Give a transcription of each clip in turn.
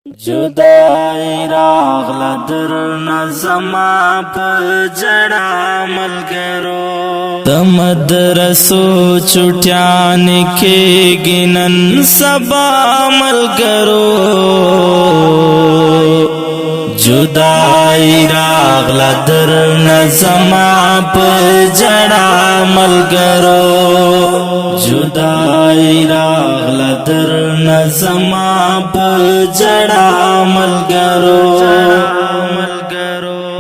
जुदाई रागला درنا زما په جڑا ملګرو د مدرسو چټیان کې گنن سبا ملګرو जुदाई रागला درنا زما په جڑا ملګرو जुदाई रागला درنا زما په جڑا ملګرو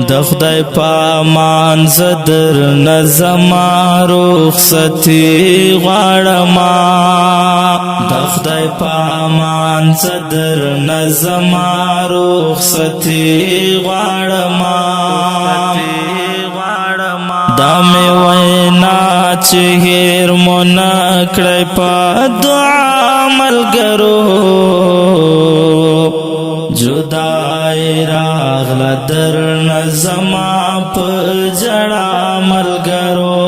د خدای پامان زدر نظما رخصتی غواړما د خدای پامان زدر نظما رخصتی غواړما دا می وینا چې هیر مون کړی په دعا ملګرو जुदाई रागला درنا زما په جڑا ملګرو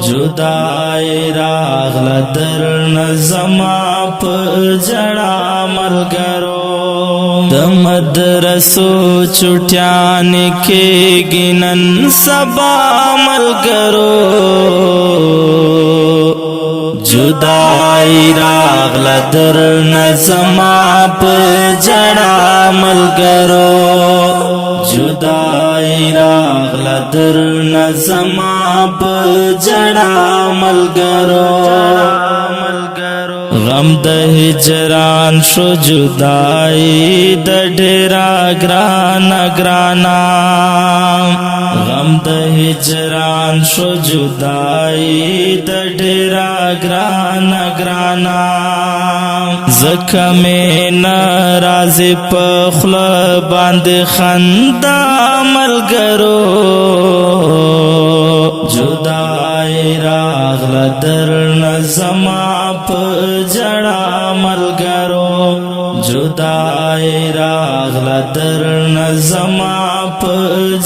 जुदाई راغلا درنا زما په جڑا ملګرو د مدرسو چټیان کې گنن سبا ملګرو जुदाई रागला درنا زما په جڑا ملګرو जुदाई रागला درنا زما په جڑا ملګرو غم د هجران شو जुदाई د ډیرا ګرانا ګرانا غم د هجران شو जुदाई د ډیرا ګرانا ګرانا زکه مې ناراض په خل باندې خندا ملګرو जुदाई راغلا درنا زما په جڑا ملګرو जुदाई راغلا درنا زما په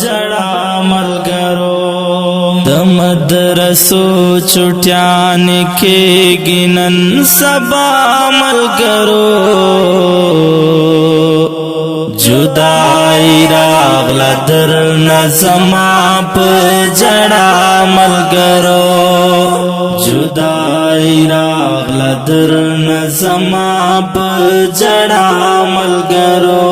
جڑا ملګرو د مدرسو چټیان کې گنن سبا ملګرو जुदाई راغلا درنا زما په جڑا ملګرو जुदाई راغلا درنا زما په جڑا ملګرو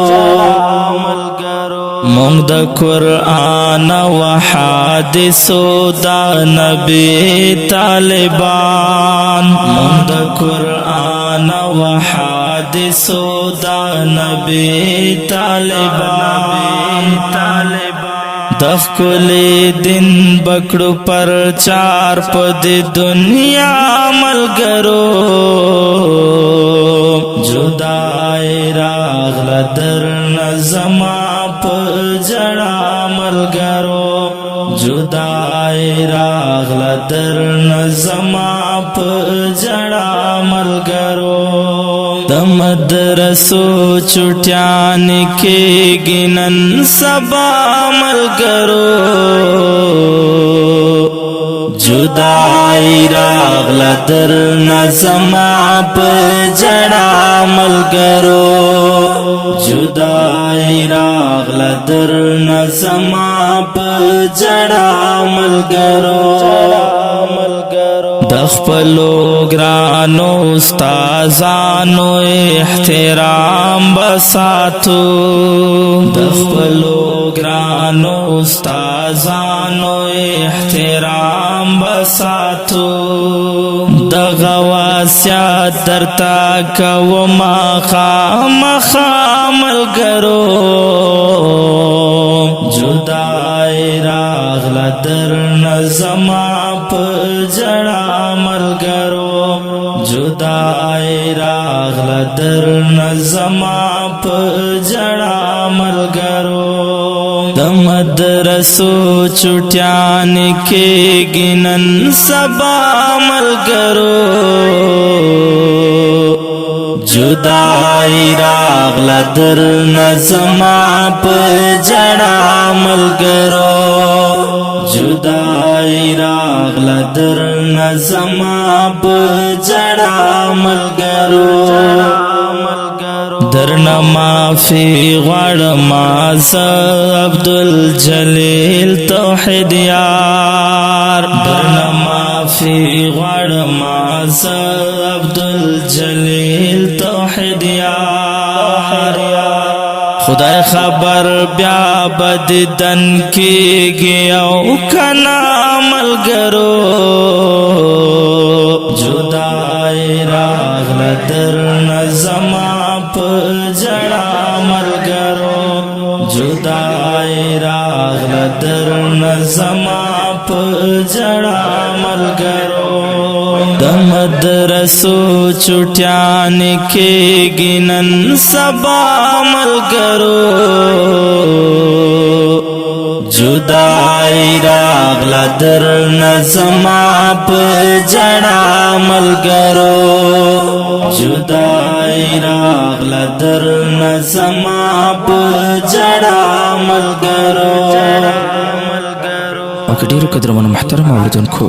مونږ د قرآن او حدیثو دا نبی طالبان مونږ د قرآن او حدیثو دا نبی طالبان د خپل دین بکړو پر چار پد دنیا ملګرو जुदाई راغلا درنا زما په جڑا ملګرو जुदाई راغلا درنا زما په جڑا ملګرو د مدرسو چټیان کې گنن سبا ملګرو जुदाई راغلا درنا زما په جڑا ملګرو जुदाई راغلا درنا زما په جڑا ملګرو د خپلو ګرانو استادانو احترام بساتو د خپلو ګرانو استادانو احترام بساتو د غواسیا درتا کوما ملګرو जुदाई راغلا درنا زما په جڑا ملګرو जुदाई راغلا درنا زما په جڑا ملګرو د مدرسو چټیان کې گنن سبا ملګرو जुदाई راغلا درنا زما په جڑا ملګرو जुदाई راغلا درنا زما په جڑا ملګرو درن درنا معافی غړما ز عبدالجلیل توحید یار درنا معافی غړما ز عبدالجلیل توحید یار خدای خبر بیا بددن کیږي او کنا ملګرو جدای راغله درنه زما په جړا ملګرو جدای راغله درنه زما په جړا ملګرو د مدرسو چټیان کېږي نن سبا ملګرو جدای راغله درنه زما په جړا ملګرو جدای راغله درنه زما په جړا ملګرو او ډیرو قدرمنو محترم اوریدونکو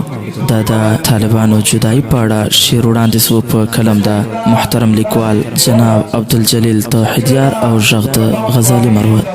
دا د طالبانو جدایي په اړه شعر وړاندې سو په کلم د محترم لیکوال جناب عبدالجلیل توحیدیار او غږ د غزالي مروت.